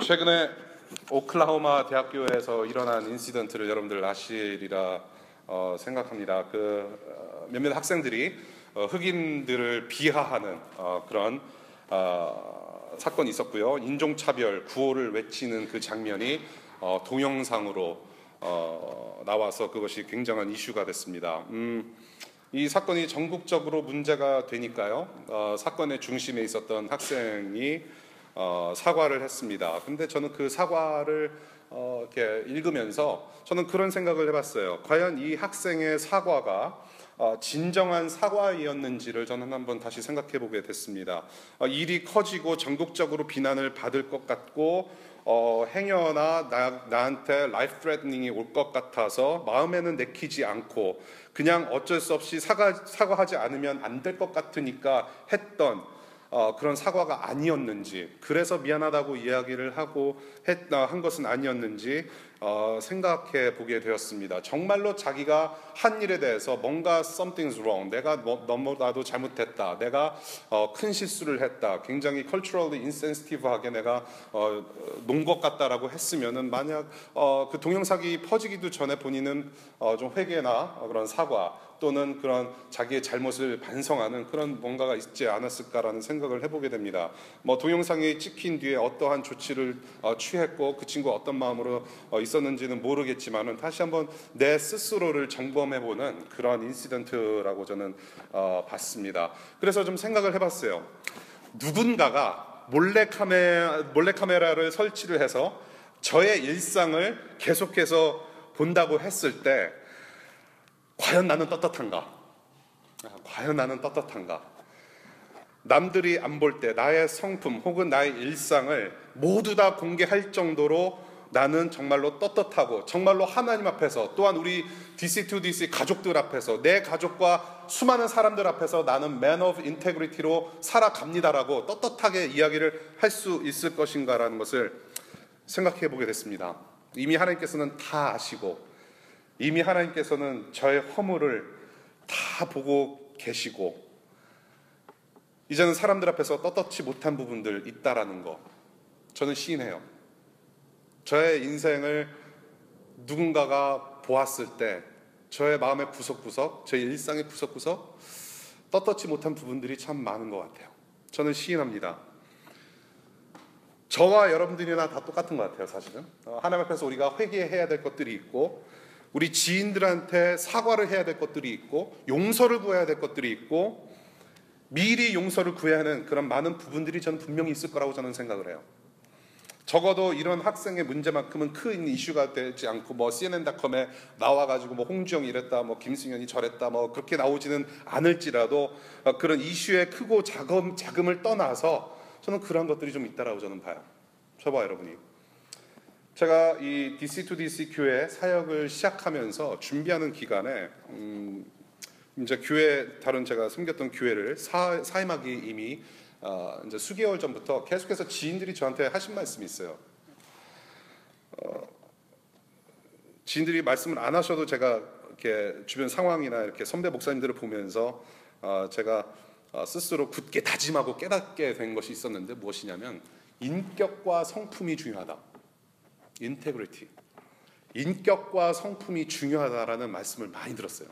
최근에 오클라호마 대학교에서 일어난 인시던트를 여러분들 아시리라 생각합니다. 몇몇 학생들이 흑인들을 비하하는 그런 사건이 있었고요. 인종차별 구호를 외치는 그 장면이 동영상으로 나와서 그것이 굉장한 이슈가 됐습니다. 이 사건이 전국적으로 문제가 되니까요. 사건의 중심에 있었던 학생이 사과를 했습니다. 근데 저는 그 사과를 이렇게 읽으면서 저는 그런 생각을 해봤어요. 과연 이 학생의 사과가 진정한 사과이었는지를 저는 한번 다시 생각해 보게 됐습니다. 일이 커지고 전국적으로 비난을 받을 것 같고 행여나 나한테 라이프 threatening이 올 것 같아서 마음에는 내키지 않고 그냥 어쩔 수 없이 사과하지 않으면 안 될 것 같으니까 했던 그런 사과가 아니었는지, 그래서 미안하다고 이야기를 한 것은 아니었는지 생각해 보게 되었습니다. 정말로 자기가 한 일에 대해서 뭔가 something's wrong, 내가 너무나도 잘못했다, 내가 큰 실수를 했다, 굉장히 culturally insensitive하게 내가 논 것 같다라고 했으면은 만약 그 동영상이 퍼지기도 전에 본인은 좀 회개나 그런 사과 또는 그런 자기의 잘못을 반성하는 그런 뭔가가 있지 않았을까라는 생각을 해보게 됩니다. 동영상이 찍힌 뒤에 어떠한 조치를 취했고 그 친구가 어떤 마음으로 있었는지는 모르겠지만은 다시 한번 내 스스로를 점검해보는 그런 인시던트라고 저는 봤습니다. 그래서 좀 생각을 해봤어요. 누군가가 몰래카메라를 설치를 해서 저의 일상을 계속해서 본다고 했을 때 과연 나는 떳떳한가? 과연 나는 떳떳한가? 남들이 안 볼 때 나의 성품 혹은 나의 일상을 모두 다 공개할 정도로 나는 정말로 떳떳하고 정말로 하나님 앞에서 또한 우리 DC2DC 가족들 앞에서 내 가족과 수많은 사람들 앞에서 나는 Man of Integrity로 살아갑니다라고 떳떳하게 이야기를 할 수 있을 것인가라는 것을 생각해 보게 됐습니다. 이미 하나님께서는 다 아시고 이미 하나님께서는 저의 허물을 다 보고 계시고 이제는 사람들 앞에서 떳떳지 못한 부분들 있다라는 거 저는 시인해요. 저의 인생을 누군가가 보았을 때 저의 마음의 구석구석, 저의 일상의 구석구석 떳떳지 못한 부분들이 참 많은 것 같아요. 저는 시인합니다. 저와 여러분들이나 다 똑같은 것 같아요. 사실은 하나님 앞에서 우리가 회개해야 될 것들이 있고 우리 지인들한테 사과를 해야 될 것들이 있고 용서를 구해야 될 것들이 있고 미리 용서를 구해야 하는 그런 많은 부분들이 저는 분명히 있을 거라고 저는 생각을 해요. 적어도 이런 학생의 문제만큼은 큰 이슈가 되지 않고 CNN.com에 나와가지고 홍주영이 이랬다, 김승현이 저랬다, 그렇게 나오지는 않을지라도 그런 이슈의 크고 작음을 떠나서 저는 그런 것들이 좀 있다라고 저는 봐요. 저봐 여러분이. 제가 이 DC2DC 교회 사역을 시작하면서 준비하는 기간에 이제 다른 제가 섬겼던 교회를 사임하기 이미 이제 수개월 전부터 계속해서 지인들이 저한테 하신 말씀이 있어요. 지인들이 말씀을 안 하셔도 제가 이렇게 주변 상황이나 이렇게 선배 목사님들을 보면서 제가 스스로 굳게 다짐하고 깨닫게 된 것이 있었는데 무엇이냐면 인격과 성품이 중요하다. 인테그리티. 인격과 성품이 중요하다라는 말씀을 많이 들었어요.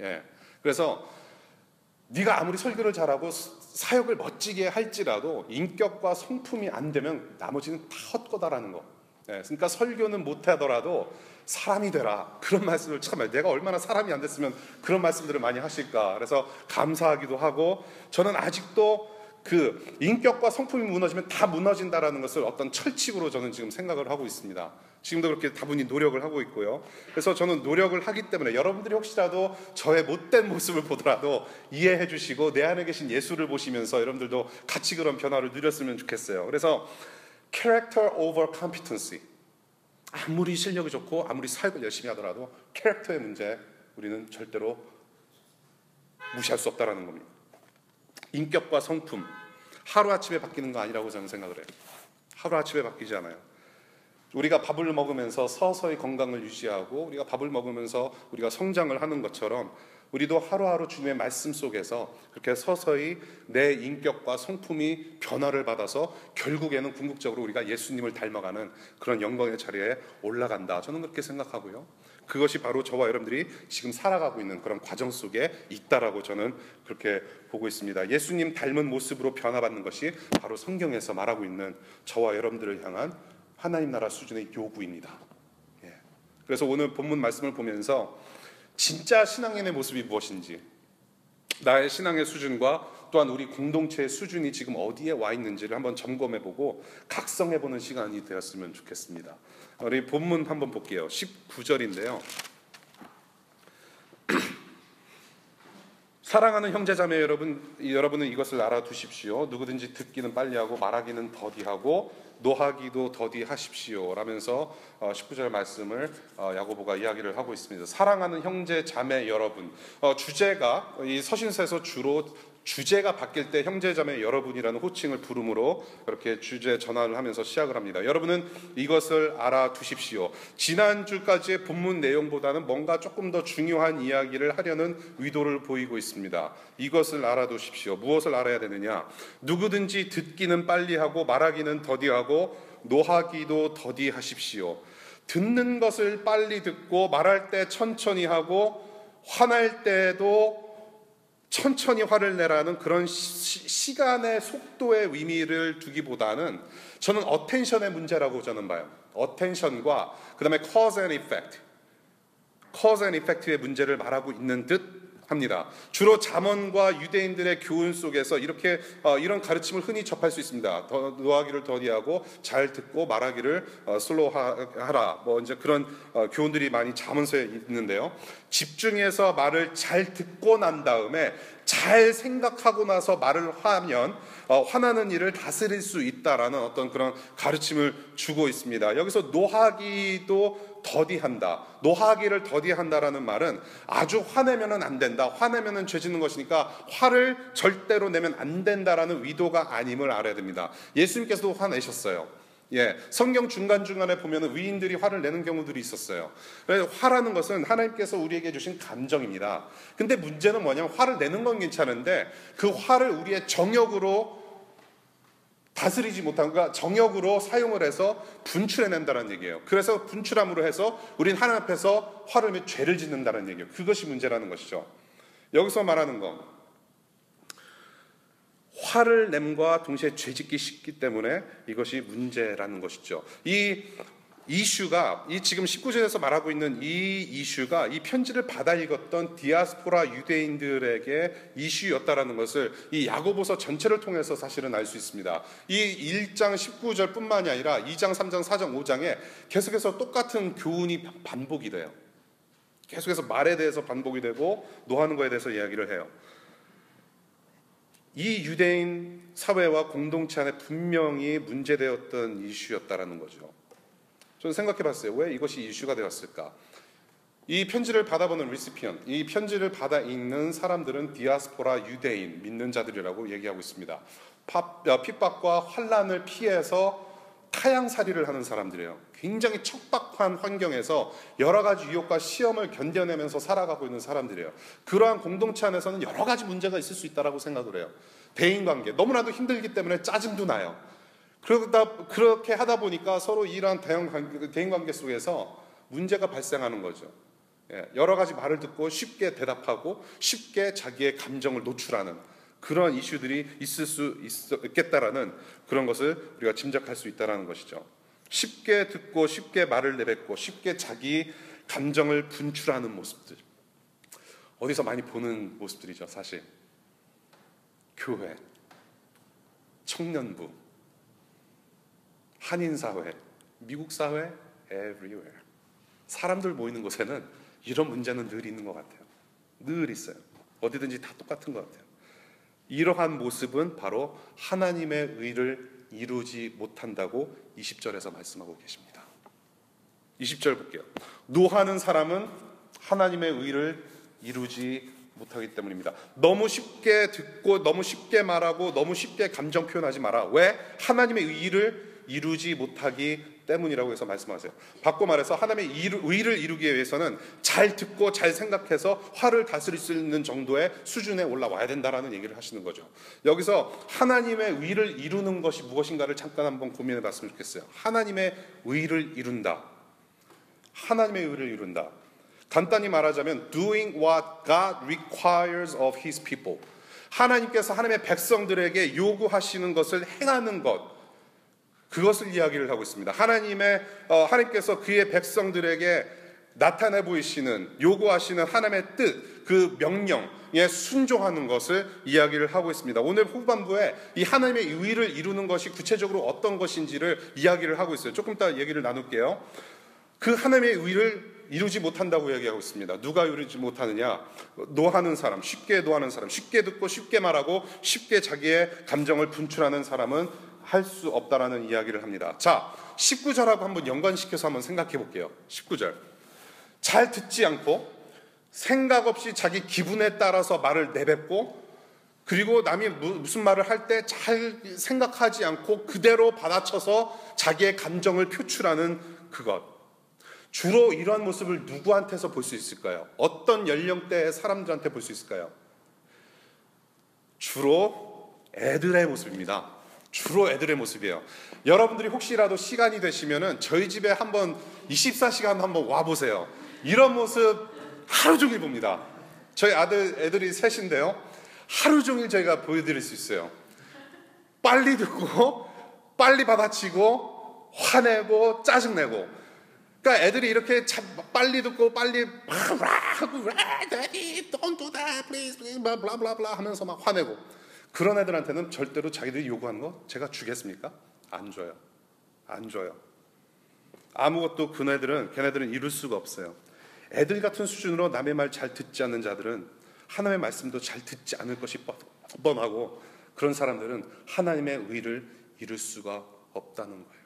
예. 그래서 네가 아무리 설교를 잘하고 사역을 멋지게 할지라도 인격과 성품이 안 되면 나머지는 다 헛거다라는 거. 예. 그러니까 설교는 못하더라도 사람이 되라. 그런 말씀을 참 내가 얼마나 사람이 안 됐으면 그런 말씀들을 많이 하실까. 그래서 감사하기도 하고 저는 아직도 그 인격과 성품이 무너지면 다 무너진다라는 것을 어떤 철칙으로 저는 지금 생각을 하고 있습니다. 지금도 그렇게 다분히 노력을 하고 있고요. 그래서 저는 노력을 하기 때문에 여러분들이 혹시라도 저의 못된 모습을 보더라도 이해해 주시고 내 안에 계신 예수를 보시면서 여러분들도 같이 그런 변화를 누렸으면 좋겠어요. 그래서 character over competency. 아무리 실력이 좋고 아무리 사역을 열심히 하더라도 캐릭터의 문제 우리는 절대로 무시할 수 없다라는 겁니다. 인격과 성품 하루아침에 바뀌는 거 아니라고 저는 생각을 해요. 하루아침에 바뀌지 않아요. 우리가 밥을 먹으면서 서서히 건강을 유지하고 우리가 밥을 먹으면서 우리가 성장을 하는 것처럼 우리도 하루하루 주님의 말씀 속에서 그렇게 서서히 내 인격과 성품이 변화를 받아서 결국에는 궁극적으로 우리가 예수님을 닮아가는 그런 영광의 자리에 올라간다. 저는 그렇게 생각하고요. 그것이 바로 저와 여러분들이 지금 살아가고 있는 그런 과정 속에 있다라고 저는 그렇게 보고 있습니다. 예수님 닮은 모습으로 변화받는 것이 바로 성경에서 말하고 있는 저와 여러분들을 향한 하나님 나라 수준의 요구입니다. 그래서 오늘 본문 말씀을 보면서 진짜 신앙인의 모습이 무엇인지, 나의 신앙의 수준과 또한 우리 공동체의 수준이 지금 어디에 와 있는지를 한번 점검해보고 각성해보는 시간이 되었으면 좋겠습니다. 우리 본문 한번 볼게요. 19절인데요. 사랑하는 형제자매 여러분은 이것을 알아두십시오. 누구든지 듣기는 빨리 하고 말하기는 더디하고 노하기도 더디하십시오 라면서 19절 말씀을 야고보가 이야기를 하고 있습니다. 사랑하는 형제 자매 여러분, 주제가 이 서신서에서 주로 주제가 바뀔 때 형제자매 여러분이라는 호칭을 부름으로 이렇게 주제 전환을 하면서 시작을 합니다. 여러분은 이것을 알아두십시오. 지난주까지의 본문 내용보다는 뭔가 조금 더 중요한 이야기를 하려는 의도를 보이고 있습니다. 이것을 알아두십시오. 무엇을 알아야 되느냐? 누구든지 듣기는 빨리 하고 말하기는 더디하고 노하기도 더디하십시오. 듣는 것을 빨리 듣고 말할 때 천천히 하고 화날 때도 천천히 화를 내라는 그런 시간의 속도의 의미를 두기보다는 저는 어텐션의 문제라고 저는 봐요. 어텐션과 그 다음에 cause and effect의 문제를 말하고 있는 듯 합니다. 주로 잠언과 유대인들의 교훈 속에서 이런 가르침을 흔히 접할 수 있습니다. 노하기를 더디하고 잘 듣고 말하기를 슬로우하라. 이제 그런 교훈들이 많이 잠언서에 있는데요. 집중해서 말을 잘 듣고 난 다음에 잘 생각하고 나서 말을 하면 화나는 일을 다스릴 수 있다라는 어떤 그런 가르침을 주고 있습니다. 여기서 노하기도 더디한다. 노하기를 더디한다라는 말은 아주 화내면은 안 된다. 화내면은 죄 짓는 것이니까 화를 절대로 내면 안 된다라는 의도가 아님을 알아야 됩니다. 예수님께서도 화내셨어요. 성경 중간중간에 보면은 의인들이 화를 내는 경우들이 있었어요. 그래서 화라는 것은 하나님께서 우리에게 주신 감정입니다. 근데 문제는 뭐냐면 화를 내는 건 괜찮은데 그 화를 우리의 정욕으로 다스리지 못한, 그러니까 정욕으로 사용을 해서 분출해낸다는 얘기예요. 그래서 분출함으로 해서 우린 하나님 앞에서 화를 내며 죄를 짓는다는 얘기예요. 그것이 문제라는 것이죠. 여기서 말하는 거, 화를 nem과 동시에 죄짓기 쉽기 때문에 이것이 문제라는 것이죠. 이 이슈가, 이 지금 19절에서 말하고 있는 이 이슈가 이 편지를 받아 읽었던 디아스포라 유대인들에게 이슈였다라는 것을 이 야고보서 전체를 통해서 사실은 알 수 있습니다. 이 1장 19절뿐만이 아니라 2장, 3장, 4장, 5장에 계속해서 똑같은 교훈이 반복이 돼요. 계속해서 말에 대해서 반복이 되고 노하는 거에 대해서 이야기를 해요. 이 유대인 사회와 공동체 안에 분명히 문제되었던 이슈였다라는 거죠. 저는 생각해 봤어요. 왜 이것이 이슈가 되었을까? 이 편지를 받아보는 리시피언, 이 편지를 받아 읽는 사람들은 디아스포라 유대인, 믿는 자들이라고 얘기하고 있습니다. 핍박과 환난을 피해서 타향살이를 하는 사람들이에요. 굉장히 척박한 환경에서 여러 가지 유혹과 시험을 견뎌내면서 살아가고 있는 사람들이에요. 그러한 공동체 안에서는 여러 가지 문제가 있을 수 있다고 생각을 해요. 대인관계, 너무나도 힘들기 때문에 짜증도 나요. 그렇게 하다 보니까 서로 이러한 대인관계 속에서 문제가 발생하는 거죠. 여러 가지 말을 듣고 쉽게 대답하고 쉽게 자기의 감정을 노출하는 그런 이슈들이 있을 수 있겠다라는 그런 것을 우리가 짐작할 수 있다는 것이죠. 쉽게 듣고 쉽게 말을 내뱉고 쉽게 자기 감정을 분출하는 모습들, 어디서 많이 보는 모습들이죠. 사실 교회, 청년부, 한인사회, 미국 사회, everywhere. 사람들 모이는 곳에는 이런 문제는 늘 있는 것 같아요. 늘 있어요. 어디든지 다 똑같은 것 같아요. 이러한 모습은 바로 하나님의 의를 이루지 못한다고 20절에서 말씀하고 계십니다. 20절 볼게요. 노하는 사람은 하나님의 의를 이루지 못하기 때문입니다. 너무 쉽게 듣고 너무 쉽게 말하고 너무 쉽게 감정 표현하지 마라. 왜? 하나님의 의를 이루지 못하기 때문이라고 해서 말씀하세요. 바꿔 말해서 하나님의 의를 이루기 위해서는 잘 듣고 잘 생각해서 화를 다스릴 수 있는 정도의 수준에 올라와야 된다라는 얘기를 하시는 거죠. 여기서 하나님의 의를 이루는 것이 무엇인가를 잠깐 한번 고민해 봤으면 좋겠어요. 하나님의 의를 이룬다. 하나님의 의를 이룬다. 간단히 말하자면 doing what God requires of His people. 하나님께서 하나님의 백성들에게 요구하시는 것을 행하는 것, 그것을 이야기를 하고 있습니다. 하나님께서 그의 백성들에게 나타내 보이시는, 요구하시는 하나님의 뜻, 그 명령에 순종하는 것을 이야기를 하고 있습니다. 오늘 후반부에 이 하나님의 의를 이루는 것이 구체적으로 어떤 것인지를 이야기를 하고 있어요. 조금 이따 얘기를 나눌게요. 그 하나님의 의를 이루지 못한다고 얘기하고 있습니다. 누가 이루지 못하느냐? 노하는 사람, 쉽게 노하는 사람, 쉽게 듣고 쉽게 말하고 쉽게 자기의 감정을 분출하는 사람은 할 수 없다라는 이야기를 합니다. 자, 19절하고 한번 연관시켜서 한번 생각해 볼게요. 19절. 잘 듣지 않고 생각 없이 자기 기분에 따라서 말을 내뱉고, 그리고 남이 무슨 말을 할 때 잘 생각하지 않고 그대로 받아쳐서 자기의 감정을 표출하는 그것. 주로 이러한 모습을 누구한테서 볼 수 있을까요? 어떤 연령대의 사람들한테 볼 수 있을까요? 주로 애들의 모습입니다. 주로 애들의 모습이에요. 여러분들이 혹시라도 시간이 되시면은 저희 집에 한번 24시간 한번 와보세요. 이런 모습 하루 종일 봅니다. 저희 애들이 셋인데요. 하루 종일 저희가 보여드릴 수 있어요. 빨리 듣고 빨리 받아치고 화내고 짜증내고. 그러니까 애들이 이렇게 빨리 듣고 빨리 하고 don't do that please blah blah blah 하면서 막 화내고. 그런 애들한테는 절대로 자기들이 요구하는 거 제가 주겠습니까? 안 줘요. 안 줘요. 아무것도 걔네들은 이룰 수가 없어요. 애들 같은 수준으로 남의 말 잘 듣지 않는 자들은 하나님의 말씀도 잘 듣지 않을 것이 뻔하고, 그런 사람들은 하나님의 의를 이룰 수가 없다는 거예요.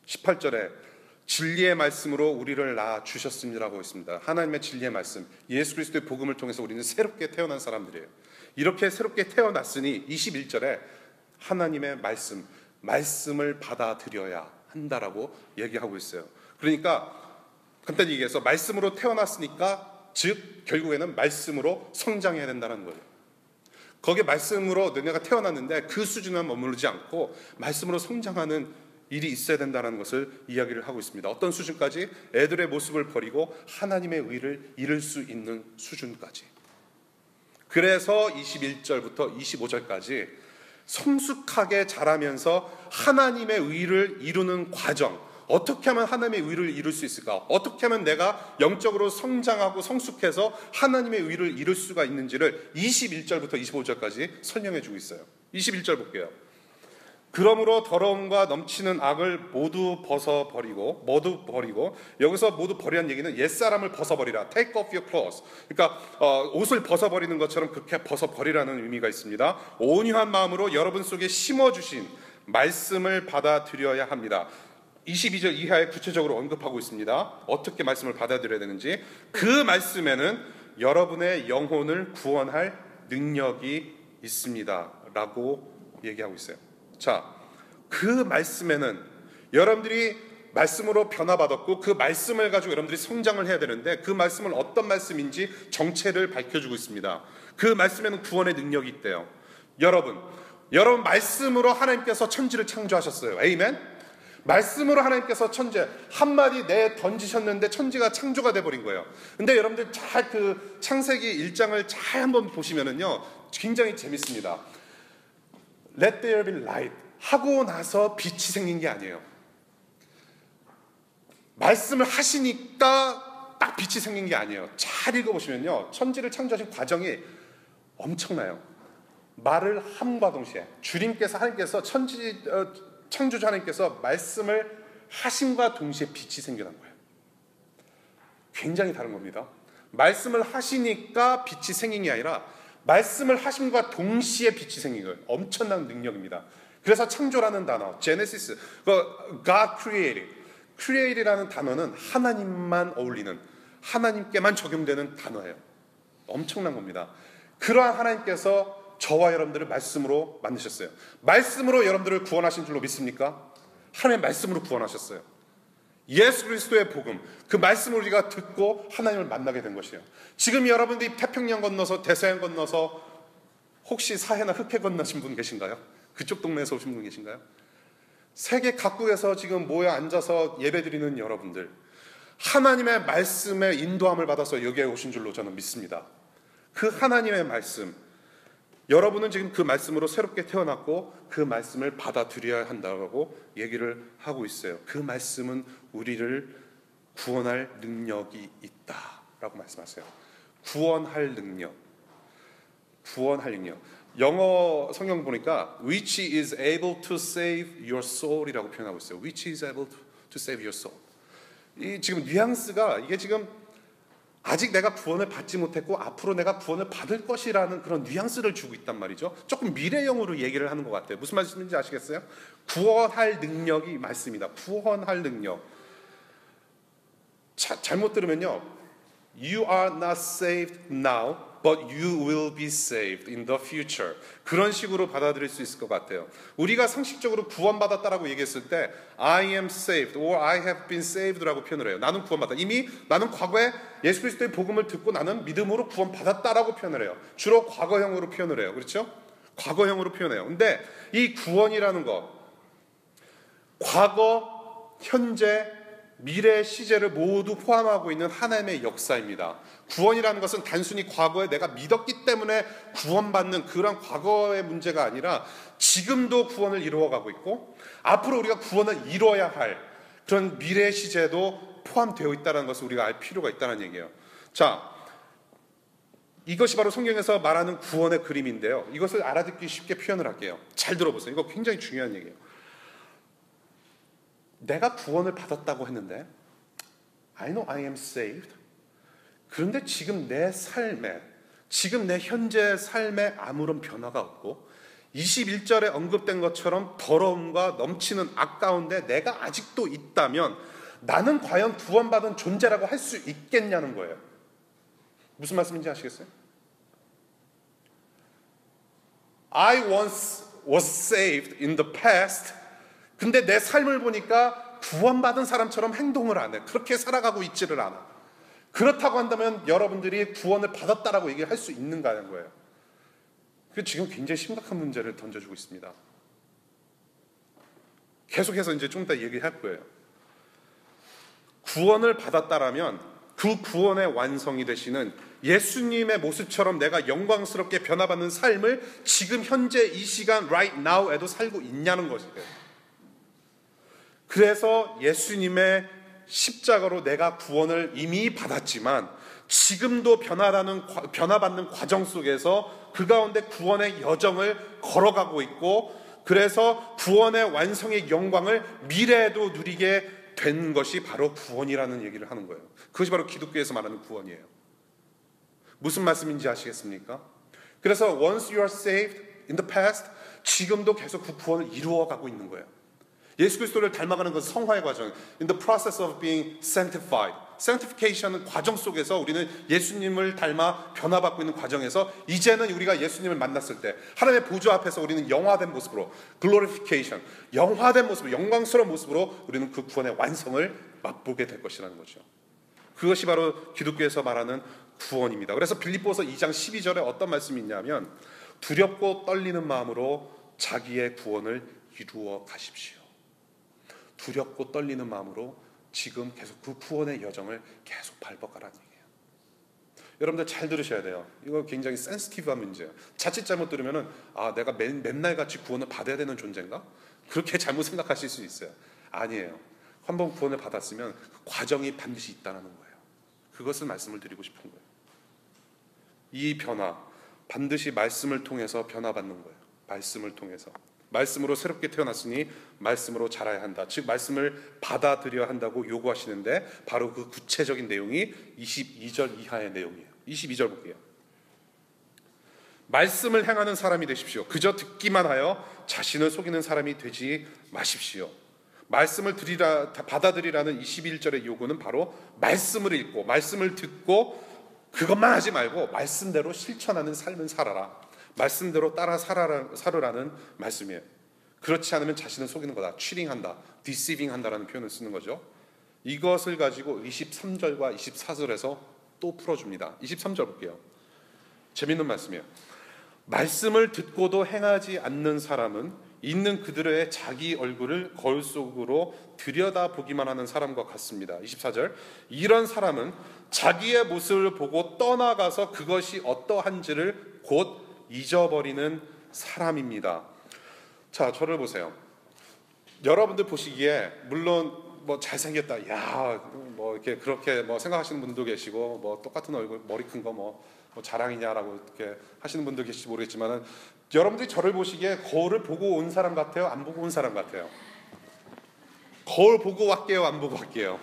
18절에 진리의 말씀으로 우리를 낳아 주셨습니다라고 있습니다. 하나님의 진리의 말씀, 예수 그리스도의 복음을 통해서 우리는 새롭게 태어난 사람들이에요. 이렇게 새롭게 태어났으니 21절에 하나님의 말씀을 받아들여야 한다라고 얘기하고 있어요. 그러니까 간단히 얘기해서 말씀으로 태어났으니까 즉 결국에는 말씀으로 성장해야 된다는 거예요. 거기에 말씀으로 너네가 태어났는데 그 수준에 머무르지 않고 말씀으로 성장하는 일이 있어야 된다는 것을 이야기를 하고 있습니다. 어떤 수준까지? 애들의 모습을 버리고 하나님의 의를 이룰 수 있는 수준까지. 그래서 21절부터 25절까지 성숙하게 자라면서 하나님의 의를 이루는 과정, 어떻게 하면 하나님의 의를 이룰 수 있을까? 어떻게 하면 내가 영적으로 성장하고 성숙해서 하나님의 의를 이룰 수가 있는지를 21절부터 25절까지 설명해 주고 있어요. 21절 볼게요. 그러므로 더러움과 넘치는 악을 모두 버리고, 여기서 모두 버리라는 얘기는 옛사람을 벗어버리라. Take off your clothes. 그러니까 옷을 벗어버리는 것처럼 그렇게 벗어버리라는 의미가 있습니다. 온유한 마음으로 여러분 속에 심어주신 말씀을 받아들여야 합니다. 22절 이하에 구체적으로 언급하고 있습니다. 어떻게 말씀을 받아들여야 되는지. 그 말씀에는 여러분의 영혼을 구원할 능력이 있습니다 라고 얘기하고 있어요. 자, 그 말씀에는 여러분들이 말씀으로 변화받았고 그 말씀을 가지고 여러분들이 성장을 해야 되는데, 그 말씀은 어떤 말씀인지 정체를 밝혀주고 있습니다. 그 말씀에는 구원의 능력이 있대요. 여러분 말씀으로 하나님께서 천지를 창조하셨어요. 아멘? 말씀으로 하나님께서 천지 한마디 던지셨는데 천지가 창조가 돼버린 거예요. 근데 여러분들 잘 그 창세기 1장을 잘 한번 보시면은요 굉장히 재밌습니다. Let there be light 하고 나서 빛이 생긴 게 아니에요. 말씀을 하시니까 딱 빛이 생긴 게 아니에요. 잘 읽어보시면요 천지를 창조하신 과정이 엄청나요. 말을 함과 동시에 하나님께서 창조주 하나님께서 말씀을 하심과 동시에 빛이 생겨난 거예요. 굉장히 다른 겁니다. 말씀을 하시니까 빛이 생긴 게 아니라 말씀을 하심과 동시에 빛이 생긴 거예요. 엄청난 능력입니다. 그래서 창조라는 단어, Genesis, God create이라는 단어는 하나님만 어울리는, 하나님께만 적용되는 단어예요. 엄청난 겁니다. 그러한 하나님께서 저와 여러분들을 말씀으로 만드셨어요. 말씀으로 여러분들을 구원하신 줄로 믿습니까? 하나님의 말씀으로 구원하셨어요. 예수 그리스도의 복음, 그 말씀을 우리가 듣고 하나님을 만나게 된 것이에요. 지금 여러분들이 태평양 건너서 대서양 건너서 혹시 사해나 흑해 건너신 분 계신가요? 그쪽 동네에서 오신 분 계신가요? 세계 각국에서 지금 모여 앉아서 예배드리는 여러분들, 하나님의 말씀의 인도함을 받아서 여기에 오신 줄로 저는 믿습니다. 그 하나님의 말씀, 여러분은 지금 그 말씀으로 새롭게 태어났고 그 말씀을 받아들여야 한다고 얘기를 하고 있어요. 그 말씀은 우리를 구원할 능력이 있다라고 말씀하세요. 구원할 능력. 영어 성경 보니까 which is able to save your soul이라고 표현하고 있어요. which is able to save your soul. 이 지금 뉘앙스가 이게 지금 아직 내가 구원을 받지 못했고 앞으로 내가 구원을 받을 것이라는 그런 뉘앙스를 주고 있단 말이죠. 조금 미래형으로 얘기를 하는 것 같아요. 무슨 말씀인지 아시겠어요? 구원할 능력이 말씀이다. 구원할 능력. 잘못 들으면요, You are not saved now, but you will be saved in the future. 그런 식으로 받아들일 수 있을 것 같아요. 우리가 상식적으로 구원받았다라고 얘기했을 때 I am saved or I have been saved라고 표현을 해요. 나는 구원받았다. 이미 나는 과거에 예수 그리스도의 복음을 듣고 나는 믿음으로 구원받았다라고 표현을 해요. 주로 과거형으로 표현을 해요. 그렇죠? 과거형으로 표현해요. 근데 이 구원이라는 것, 과거, 현재, 미래 시제를 모두 포함하고 있는 하나님의 역사입니다. 구원이라는 것은 단순히 과거에 내가 믿었기 때문에 구원받는 그런 과거의 문제가 아니라 지금도 구원을 이루어가고 있고 앞으로 우리가 구원을 이루어야 할 그런 미래 시제도 포함되어 있다는 것을 우리가 알 필요가 있다는 얘기예요. 자, 이것이 바로 성경에서 말하는 구원의 그림인데요. 이것을 알아듣기 쉽게 표현을 할게요. 잘 들어보세요. 이거 굉장히 중요한 얘기예요. 내가 구원을 받았다고 했는데 I know I am saved. 그런데 지금 내 삶에, 지금 내 현재 삶에 아무런 변화가 없고 21절에 언급된 것처럼 더러움과 넘치는 악 가운데 내가 아직도 있다면 나는 과연 구원받은 존재라고 할 수 있겠냐는 거예요. 무슨 말씀인지 아시겠어요? I once was saved in the past. 근데 내 삶을 보니까 구원받은 사람처럼 행동을 안 해. 그렇게 살아가고 있지를 않아. 그렇다고 한다면 여러분들이 구원을 받았다라고 얘기할 수 있는가 하는 거예요. 그 지금 굉장히 심각한 문제를 던져주고 있습니다. 계속해서 이제 좀 이따 얘기할 거예요. 구원을 받았다라면 그 구원의 완성이 되시는 예수님의 모습처럼 내가 영광스럽게 변화받는 삶을 지금 현재 이 시간 right now에도 살고 있냐는 것이에요. 그래서 예수님의 십자가로 내가 구원을 이미 받았지만 지금도 변화받는 과정 속에서 그 가운데 구원의 여정을 걸어가고 있고 그래서 구원의 완성의 영광을 미래에도 누리게 된 것이 바로 구원이라는 얘기를 하는 거예요. 그것이 바로 기독교에서 말하는 구원이에요. 무슨 말씀인지 아시겠습니까? 그래서 once you are saved in the past, 지금도 계속 그 구원을 이루어가고 있는 거예요. 예수 그리스도를 닮아가는 것은 성화의 과정, in the process of being sanctified. sanctification은 과정 속에서 우리는 예수님을 닮아 변화받고 있는 과정에서 이제는 우리가 예수님을 만났을 때 하나님의 보좌 앞에서 우리는 영화된 모습으로 glorification, 영화된 모습으로 영광스러운 모습으로 우리는 그 구원의 완성을 맛보게 될 것이라는 거죠. 그것이 바로 기독교에서 말하는 구원입니다. 그래서 빌립보서 2장 12절에 어떤 말씀이 있냐면 두렵고 떨리는 마음으로 자기의 구원을 이루어 가십시오. 두렵고 떨리는 마음으로 지금 계속 그 구원의 여정을 계속 밟아가라는 얘기예요. 여러분들 잘 들으셔야 돼요. 이거 굉장히 센시티브한 문제예요. 자칫 잘못 들으면은 내가 맨날 같이 구원을 받아야 되는 존재인가? 그렇게 잘못 생각하실 수 있어요. 아니에요. 한번 구원을 받았으면 그 과정이 반드시 있다는 거예요. 그것을 말씀을 드리고 싶은 거예요. 이 변화 반드시 말씀을 통해서 변화받는 거예요. 말씀을 통해서. 말씀으로 새롭게 태어났으니 말씀으로 자라야 한다. 즉 말씀을 받아들여야 한다고 요구하시는데 바로 그 구체적인 내용이 22절 이하의 내용이에요. 22절 볼게요. 말씀을 행하는 사람이 되십시오. 그저 듣기만 하여 자신을 속이는 사람이 되지 마십시오. 말씀을 받아들이라는 21절의 요구는 바로 말씀을 읽고 말씀을 듣고 그것만 하지 말고 말씀대로 실천하는 삶을 살아라. 말씀대로 따라 살으라는 말씀이에요. 그렇지 않으면 자신을 속이는 거다. cheating한다, deceiving한다라는 표현을 쓰는 거죠. 이것을 가지고 23절과 24절에서 또 풀어줍니다. 23절 볼게요. 재밌는 말씀이에요. 말씀을 듣고도 행하지 않는 사람은 있는 그들의 자기 얼굴을 거울 속으로 들여다보기만 하는 사람과 같습니다. 24절, 이런 사람은 자기의 모습을 보고 떠나가서 그것이 어떠한지를 곧 잊어버리는 사람입니다. 자, 저를 보세요. 여러분들 보시기에 물론 뭐 잘생겼다, 야, 뭐 이렇게 그렇게 뭐 생각하시는 분도 계시고, 뭐 똑같은 얼굴, 머리 큰 거 뭐 자랑이냐라고 이렇게 하시는 분도 계실지 모르겠지만은, 여러분들이 저를 보시기에 거울을 보고 온 사람 같아요? 안 보고 온 사람 같아요? 거울 보고 왔게요? 안 보고 왔게요?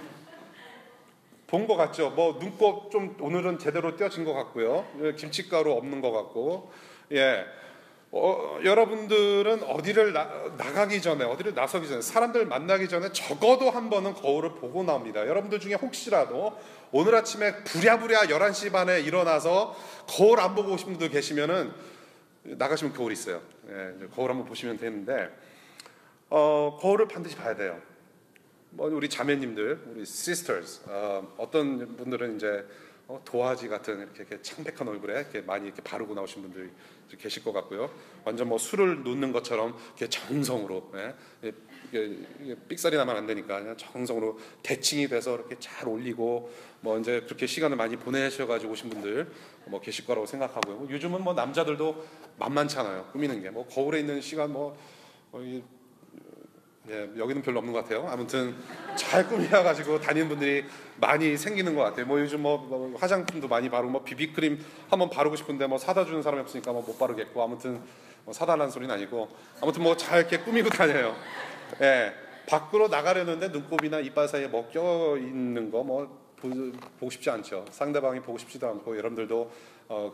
본 것 같죠? 뭐 눈곱 좀 오늘은 제대로 떼어진 것 같고요. 김치가루 없는 것 같고, 예. 여러분들은 어디를 나가기 전에, 어디를 나서기 전에, 사람들 만나기 전에 적어도 한 번은 거울을 보고 나옵니다. 여러분들 중에 혹시라도 오늘 아침에 부랴부랴 11시 반에 일어나서 거울 안 보고 오신 분들 계시면은 나가시면 거울 있어요. 예, 거울 한번 보시면 되는데, 거울을 반드시 봐야 돼요. 뭐 우리 자매님들, 우리 sisters, 어떤 분들은 이제 도화지 같은 이렇게 창백한 얼굴에 이렇게 많이 이렇게 바르고 나오신 분들이 계실 것 같고요. 완전 뭐 술을 놓는 것처럼 이렇게 정성으로, 예, 이게 삑살이 나면 안 되니까 그냥 정성으로 대칭이 돼서 이렇게 잘 올리고, 뭐 이제 그렇게 시간을 많이 보내셔가지고 오신 분들 뭐 계실 거라고 생각하고요. 요즘은 뭐 남자들도 만만찮아요. 꾸미는 게 뭐 거울에 있는 시간 예, 여기는 별로 없는 것 같아요. 아무튼 잘 꾸며가지고 다니는 분들이 많이 생기는 것 같아요. 뭐 요즘 뭐 화장품도 많이 바르고, 뭐 비비크림 한번 바르고 싶은데 뭐 사다 주는 사람이 없으니까 뭐 못 바르겠고, 아무튼 뭐 사달라는 소리는 아니고, 아무튼 뭐 잘 이렇게 꾸미고 다녀요. 예, 밖으로 나가려는데 눈곱이나 이빨 사이에 껴 있는 거 뭐 보고 싶지 않죠. 상대방이 보고 싶지도 않고, 여러분들도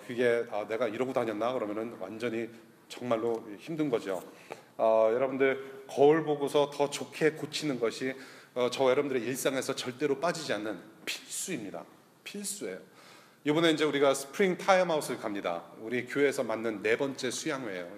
그게 내가 이러고 다녔나 그러면은 완전히 정말로 힘든 거죠. 여러분들 거울 보고서 더 좋게 고치는 것이 저와 여러분들의 일상에서 절대로 빠지지 않는 필수입니다. 필수예요. 이번에 이제 우리가 스프링 타임아웃을 갑니다. 우리 교회에서 맞는 4번째 수양회예요.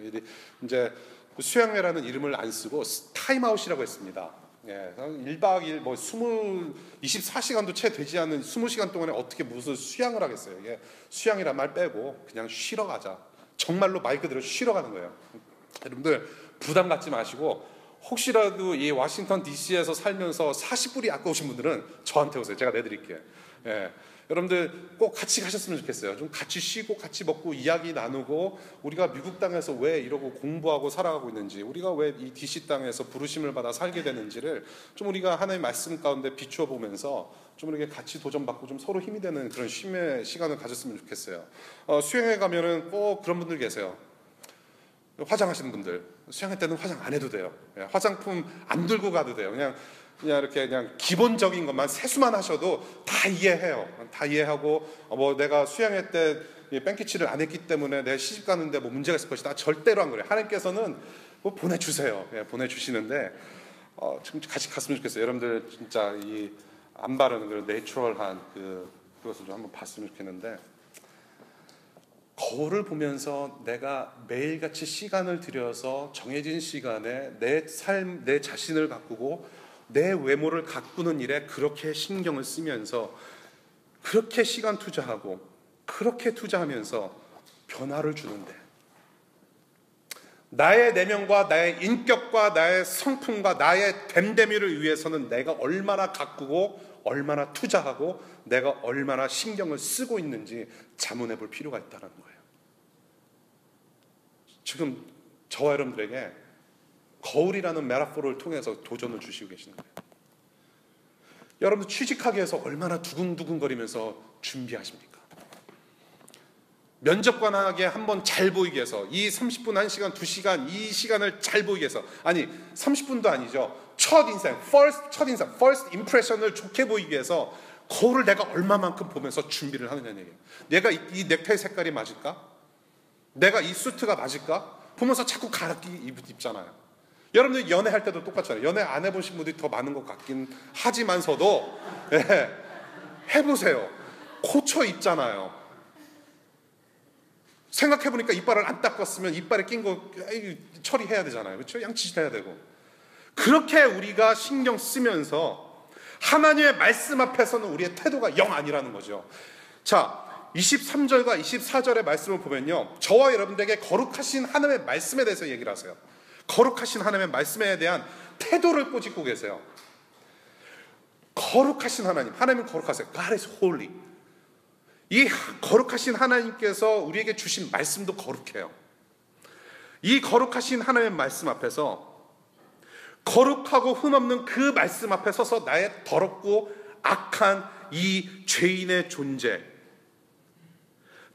이제 수양회라는 이름을 안 쓰고 타임아웃이라고 했습니다. 예, 1박 2일 뭐 24시간도 채 되지 않는 20시간 동안에 어떻게 무슨 수양을 하겠어요. 이게 수양이란 말 빼고 그냥 쉬러 가자. 정말로 말 그대로 쉬러 가는 거예요. 여러분들 부담 갖지 마시고, 혹시라도 이 워싱턴 DC에서 살면서 40불이 아까우신 분들은 저한테 오세요. 제가 내드릴게요. 예. 여러분들 꼭 같이 가셨으면 좋겠어요. 좀 같이 쉬고 같이 먹고 이야기 나누고, 우리가 미국 땅에서 왜 이러고 공부하고 살아가고 있는지, 우리가 왜 이 DC 땅에서 부르심을 받아 살게 되는지를 좀 우리가 하나님의 말씀 가운데 비추어 보면서 좀 이렇게 같이 도전받고 좀 서로 힘이 되는 그런 쉼의 시간을 가졌으면 좋겠어요. 수영회 가면은 꼭 그런 분들 계세요. 화장하시는 분들, 수영할 때는 화장 안 해도 돼요. 화장품 안 들고 가도 돼요. 그냥 이렇게 그냥 기본적인 것만 세수만 하셔도 다 이해해요. 다 이해하고, 뭐 내가 수영할 때 뺑키치를 안 했기 때문에 내 시집 가는데 뭐 문제가 있을 것이다. 절대로 안 그래요. 하나님께서는 뭐 보내주세요. 보내주시는데 지금 같이 갔으면 좋겠어요. 여러분들 진짜 이 안 바르는 그런 내추럴한 그것을 좀 한번 봤으면 좋겠는데, 거울을 보면서 내가 매일같이 시간을 들여서 정해진 시간에 내 삶, 내 자신을 가꾸고 내 외모를 가꾸는 일에 그렇게 신경을 쓰면서, 그렇게 시간 투자하고 그렇게 투자하면서 변화를 주는데, 나의 내면과 나의 인격과 나의 성품과 나의 됨됨이를 위해서는 내가 얼마나 가꾸고 얼마나 투자하고 내가 얼마나 신경을 쓰고 있는지 자문해 볼 필요가 있다는 거예요. 지금 저와 여러분들에게 거울이라는 메타포를 통해서 도전을 주시고 계시는 거예요. 여러분들 취직하기 위해서 얼마나 두근두근거리면서 준비하십니까? 면접관에게 한번 잘 보이기 위해서 이 30분, 1시간, 2시간 이 시간을 잘 보이기 위해서, 아니 30분도 아니죠. 첫 인상, first impression을 좋게 보이기 위해서 거울을 내가 얼마만큼 보면서 준비를 하느냐는 얘기예요. 내가 이 넥타이 색깔이 맞을까? 내가 이 수트가 맞을까? 보면서 자꾸 갈아끼 입잖아요. 여러분들 연애할 때도 똑같잖아요. 연애 안 해보신 분들이 더 많은 것 같긴 하지만서도, 해보세요. 고쳐 입잖아요. 생각해보니까 이빨을 안 닦았으면 이빨에 낀 거 처리해야 되잖아요. 그렇죠? 양치해야 되고. 그렇게 우리가 신경 쓰면서 하나님의 말씀 앞에서는 우리의 태도가 영 아니라는 거죠. 자, 23절과 24절의 말씀을 보면요, 저와 여러분들에게 거룩하신 하나님의 말씀에 대해서 얘기를 하세요. 거룩하신 하나님의 말씀에 대한 태도를 꼬집고 계세요. 거룩하신 하나님, 하나님은 거룩하세요. God is holy. 이 거룩하신 하나님께서 우리에게 주신 말씀도 거룩해요. 이 거룩하신 하나님의 말씀 앞에서, 거룩하고 흠없는 그 말씀 앞에 서서 나의 더럽고 악한 이 죄인의 존재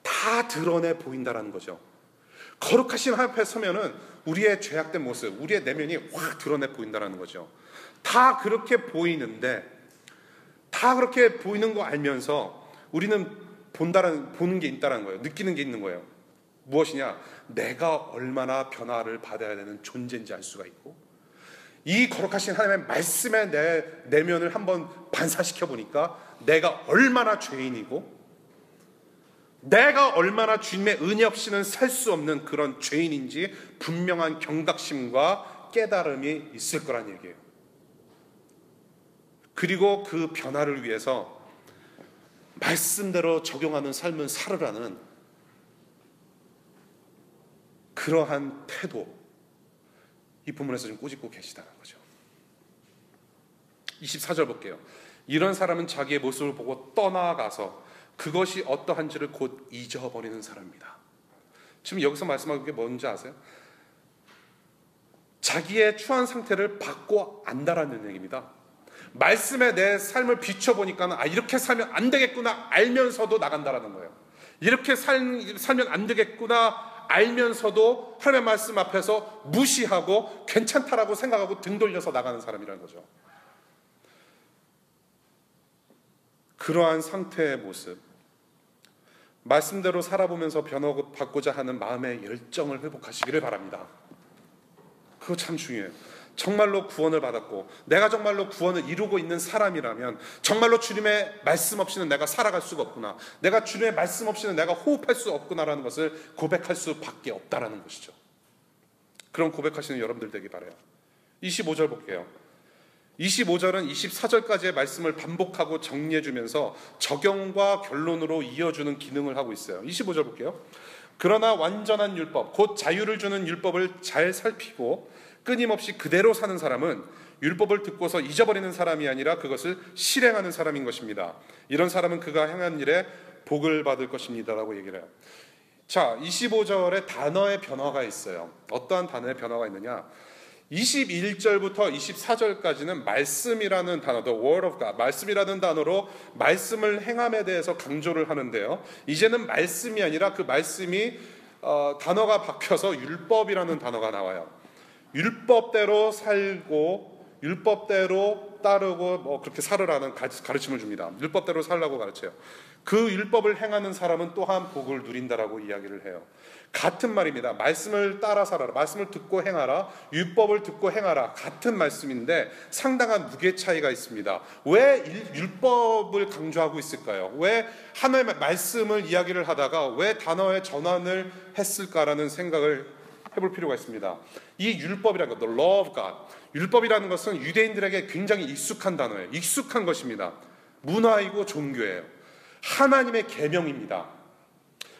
다 드러내 보인다라는 거죠. 거룩하신 하나님 앞에 서면은 우리의 죄악된 모습, 우리의 내면이 확 드러내 보인다라는 거죠. 다 그렇게 보이는데, 다 그렇게 보이는 거 알면서 우리는 보는 게 있다는 거예요. 느끼는 게 있는 거예요. 무엇이냐? 내가 얼마나 변화를 받아야 되는 존재인지 알 수가 있고, 이 거룩하신 하나님의 말씀에 내 내면을 한번 반사시켜 보니까 내가 얼마나 죄인이고, 내가 얼마나 주님의 은혜 없이는 살 수 없는 그런 죄인인지 분명한 경각심과 깨달음이 있을 거란 얘기예요. 그리고 그 변화를 위해서 말씀대로 적용하는 삶을 살으라는 그러한 태도, 이 부분에서 좀 꼬집고 계시다는 거죠. 24절 볼게요. 이런 사람은 자기의 모습을 보고 떠나가서 그것이 어떠한지를 곧 잊어버리는 사람입니다. 지금 여기서 말씀하는 게 뭔지 아세요? 자기의 추한 상태를 바꿔 안다라는 얘기입니다. 말씀에 내 삶을 비춰보니까 이렇게 살면 안 되겠구나 알면서도 나간다라는 거예요. 이렇게 살면 안 되겠구나 알면서도 하나님의 말씀 앞에서 무시하고 괜찮다라고 생각하고 등 돌려서 나가는 사람이라는 거죠. 그러한 상태의 모습, 말씀대로 살아보면서 변화받고자 하는 마음의 열정을 회복하시기를 바랍니다. 그거 참 중요해요. 정말로 구원을 받았고 내가 정말로 구원을 이루고 있는 사람이라면 정말로 주님의 말씀 없이는 내가 살아갈 수가 없구나, 내가 주님의 말씀 없이는 내가 호흡할 수 없구나라는 것을 고백할 수밖에 없다라는 것이죠. 그런 고백하시는 여러분들 되기 바라요. 25절 볼게요. 25절은 24절까지의 말씀을 반복하고 정리해주면서 적용과 결론으로 이어주는 기능을 하고 있어요. 25절 볼게요. 그러나 완전한 율법, 곧 자유를 주는 율법을 잘 살피고 끊임없이 그대로 사는 사람은 율법을 듣고서 잊어버리는 사람이 아니라 그것을 실행하는 사람인 것입니다. 이런 사람은 그가 행한 일에 복을 받을 것입니다 라고 얘기를 해요. 자, 25절에 단어의 변화가 있어요. 어떠한 단어의 변화가 있느냐? 21절부터 24절까지는 말씀이라는 단어, the word of God, 말씀이라는 단어로 말씀을 행함에 대해서 강조를 하는데요. 이제는 말씀이 아니라 그 말씀이 단어가 바뀌어서 율법이라는 단어가 나와요. 율법대로 살고 율법대로 따르고 그렇게 살으라는 가르침을 줍니다. 율법대로 살라고 가르쳐요. 그 율법을 행하는 사람은 또한 복을 누린다라고 이야기를 해요. 같은 말입니다. 말씀을 따라 살아라, 말씀을 듣고 행하라, 율법을 듣고 행하라, 같은 말씀인데 상당한 무게 차이가 있습니다. 왜 율법을 강조하고 있을까요? 왜 하나님의 말씀을 이야기를 하다가 왜 단어의 전환을 했을까라는 생각을 해볼 필요가 있습니다. 이 율법이라는 것, the law of God, 율법이라는 것은 유대인들에게 굉장히 익숙한 단어예요. 익숙한 것입니다. 문화이고 종교예요. 하나님의 계명입니다.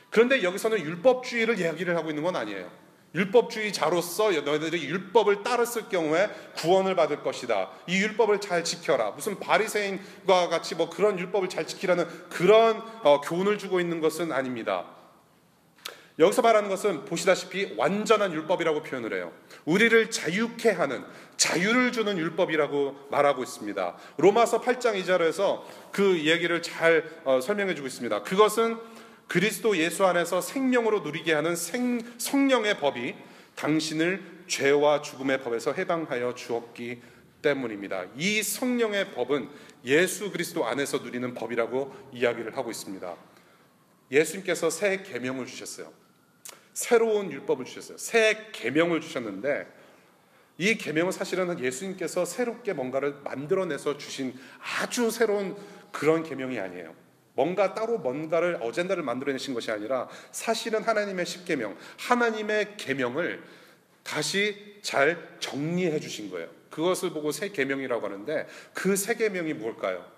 그런데 여기서는 율법주의를 이야기를 하고 있는 건 아니에요. 율법주의자로서 너희들이 율법을 따랐을 경우에 구원을 받을 것이다, 이 율법을 잘 지켜라, 무슨 바리새인과 같이 그런 율법을 잘 지키라는 그런 교훈을 주고 있는 것은 아닙니다. 여기서 말하는 것은 보시다시피 완전한 율법이라고 표현을 해요. 우리를 자유케 하는, 자유를 주는 율법이라고 말하고 있습니다. 로마서 8장 2절에서 그 얘기를 잘 설명해 주고 있습니다. 그것은 그리스도 예수 안에서 생명으로 누리게 하는 성령의 법이 당신을 죄와 죽음의 법에서 해방하여 주었기 때문입니다. 이 성령의 법은 예수 그리스도 안에서 누리는 법이라고 이야기를 하고 있습니다. 예수님께서 새 계명을 주셨어요. 새로운 율법을 주셨어요. 새 계명을 주셨는데 이 계명은 사실은 예수님께서 새롭게 뭔가를 만들어내서 주신 아주 새로운 그런 계명이 아니에요. 뭔가를 어젠다를 만들어내신 것이 아니라 사실은 하나님의 십계명, 하나님의 계명을 다시 잘 정리해 주신 거예요. 그것을 보고 새 계명이라고 하는데 그 새 계명이 뭘까요?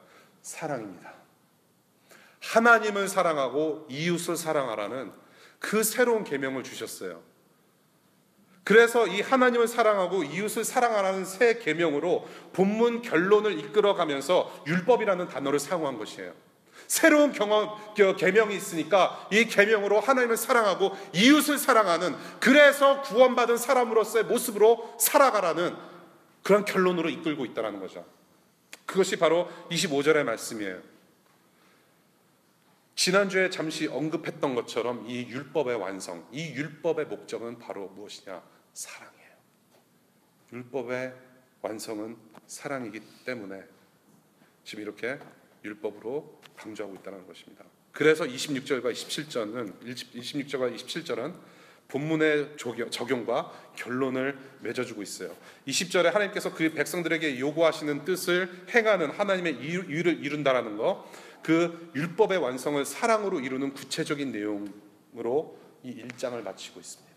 사랑입니다. 하나님을 사랑하고 이웃을 사랑하라는 그 새로운 계명을 주셨어요. 그래서 이 하나님을 사랑하고 이웃을 사랑하라는 새 계명으로 본문 결론을 이끌어가면서 율법이라는 단어를 사용한 것이에요. 새로운 계명이 있으니까 이 계명으로 하나님을 사랑하고 이웃을 사랑하는, 그래서 구원받은 사람으로서의 모습으로 살아가라는 그런 결론으로 이끌고 있다는 거죠. 그것이 바로 25절의 말씀이에요. 지난주에 잠시 언급했던 것처럼 이 율법의 완성, 이 율법의 목적은 바로 무엇이냐? 사랑이에요. 율법의 완성은 사랑이기 때문에 지금 이렇게 율법으로 강조하고 있다는 것입니다. 그래서 26절과 27절은 본문의 적용과 결론을 맺어주고 있어요. 20절에 하나님께서 그 백성들에게 요구하시는 뜻을 행하는 하나님의 의를 이룬다라는 거, 그 율법의 완성을 사랑으로 이루는 구체적인 내용으로 이 1장을 마치고 있습니다.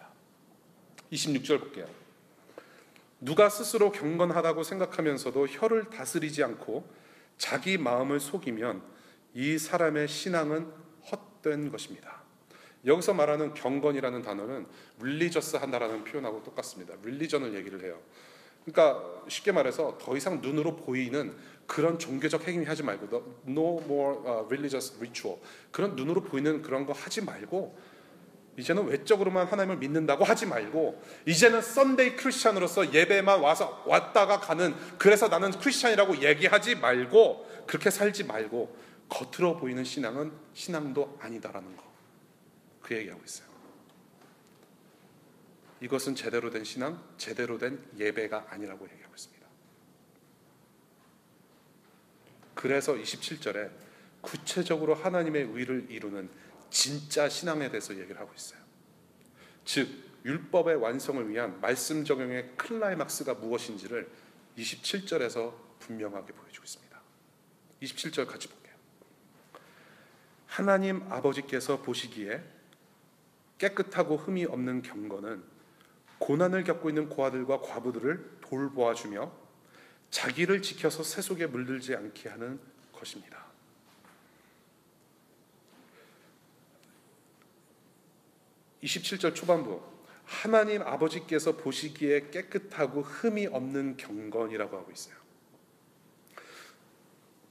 26절 볼게요. 누가 스스로 경건하다고 생각하면서도 혀를 다스리지 않고 자기 마음을 속이면 이 사람의 신앙은 헛된 것입니다. 여기서 말하는 경건이라는 단어는 릴리저스 한다라는 표현하고 똑같습니다. 릴리전을 얘기를 해요. 그러니까 쉽게 말해서 더 이상 눈으로 보이는 그런 종교적 행위 하지 말고, no more religious ritual, 그런 눈으로 보이는 그런 거 하지 말고, 이제는 외적으로만 하나님을 믿는다고 하지 말고, 이제는 썬데이 크리스찬으로서 예배만 왔다가 가는, 그래서 나는 크리스찬이라고 얘기하지 말고, 그렇게 살지 말고, 겉으로 보이는 신앙은 신앙도 아니다라는 거, 그 얘기하고 있어요. 이것은 제대로 된 신앙, 제대로 된 예배가 아니라고 얘기하고 있습니다. 그래서 27절에 구체적으로 하나님의 의를 이루는 진짜 신앙에 대해서 얘기를 하고 있어요. 즉 율법의 완성을 위한 말씀 적용의 클라이막스가 무엇인지를 27절에서 분명하게 보여주고 있습니다. 27절 같이 볼게요. 하나님 아버지께서 보시기에 깨끗하고 흠이 없는 경건은 고난을 겪고 있는 고아들과 과부들을 돌보아주며 자기를 지켜서 세속에 물들지 않게 하는 것입니다. (27절) 초반부, 하나님 아버지께서 보시기에 깨끗하고 흠이 없는 경건이라고 하고 있어요.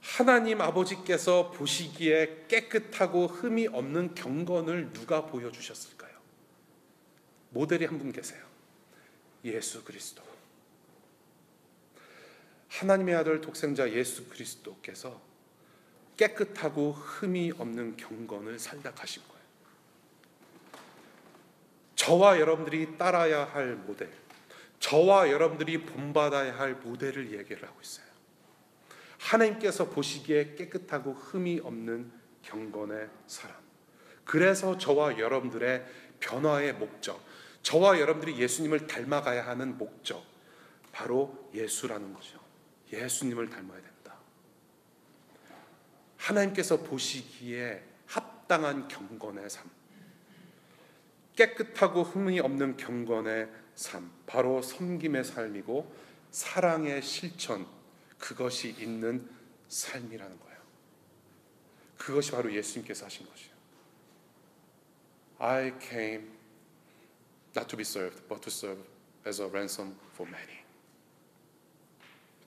하나님 아버지께서 보시기에 깨끗하고 흠이 없는 경건을 누가 보여주셨을까요? 모델이 한 분 계세요. 예수 그리스도. 하나님의 아들 독생자 예수 그리스도께서 깨끗하고 흠이 없는 경건을 살다 가신 거예요. 저와 여러분들이 따라야 할 모델, 저와 여러분들이 본받아야 할 모델을 얘기를 하고 있어요. 하나님께서 보시기에 깨끗하고 흠이 없는 경건의 사람. 그래서 저와 여러분들의 변화의 목적, 저와 여러분들이 예수님을 닮아가야 하는 목적, 바로 예수라는 거죠. 예수님을 닮아야 된다. 하나님께서 보시기에 합당한 경건의 삶, 깨끗하고 흠이 없는 경건의 삶, 바로 섬김의 삶이고 사랑의 실천, 그것이 있는 삶이라는 거예요. 그것이 바로 예수님께서 하신 것이에요. I came not to be served, but to serve as a ransom for many.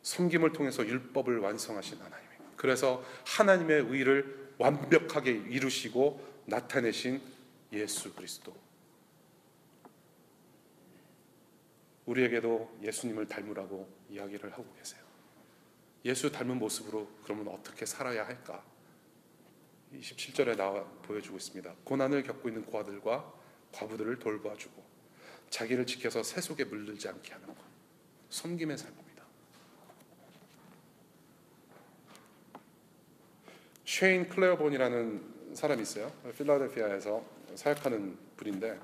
섬김을 통해서 율법을 완성하신 하나님. 그래서 하나님의 의를 완벽하게 이루시고 나타내신 예수 그리스도. 우리에게도 예수님을 닮으라고 이야기를 하고 계세요. 예수 닮은 모습으로 그러면 어떻게 살아야 할까? 27절에 나와 보여주고 있습니다. 고난을 겪고 있는 고아들과 과부들을 돌봐주고 자기를 지켜서 세속에 물들지 않게 하는 것, 섬김의 삶입니다. 쉐인 클레어본이라는 사람이 있어요. 필라델피아에서 사역하는 분인데,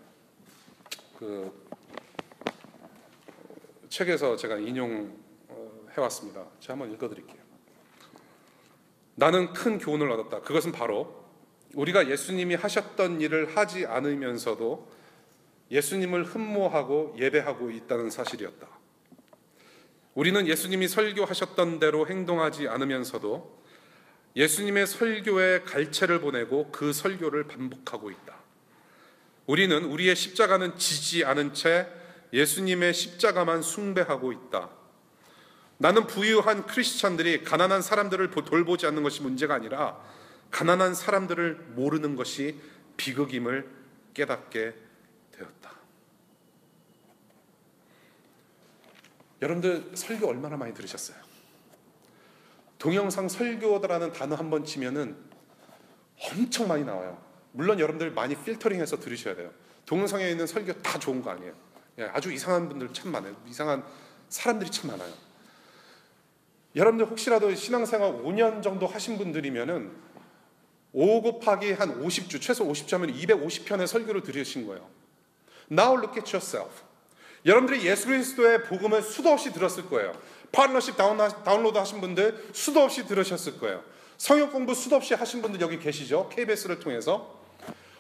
그 책에서 제가 인용해왔습니다. 제가 한번 읽어드릴게요. 나는 큰 교훈을 얻었다. 그것은 바로 우리가 예수님이 하셨던 일을 하지 않으면서도 예수님을 흠모하고 예배하고 있다는 사실이었다. 우리는 예수님이 설교하셨던 대로 행동하지 않으면서도 예수님의 설교에 갈채를 보내고 그 설교를 반복하고 있다. 우리는 우리의 십자가는 지지 않은 채 예수님의 십자가만 숭배하고 있다. 나는 부유한 크리스찬들이 가난한 사람들을 돌보지 않는 것이 문제가 아니라 가난한 사람들을 모르는 것이 비극임을 깨닫게 되었다. 여러분들 설교 얼마나 많이 들으셨어요? 동영상 설교라는 단어 한번 치면은 엄청 많이 나와요. 물론 여러분들 많이 필터링해서 들으셔야 돼요. 동영상에 있는 설교 다 좋은 거 아니에요. 아주 이상한 분들 참 많아요. 이상한 사람들이 참 많아요. 여러분들 혹시라도 신앙생활 5년 정도 하신 분들이면은 5 곱하기 한 50주, 최소 50주 하면 250편의 설교를 들으신 거예요. Now look at yourself. 여러분들이 예수 그리스도의 복음을 수도 없이 들었을 거예요. 파트너십 다운로드 하신 분들 수도 없이 들으셨을 거예요. 성역 공부 수도 없이 하신 분들 여기 계시죠? KBS를 통해서.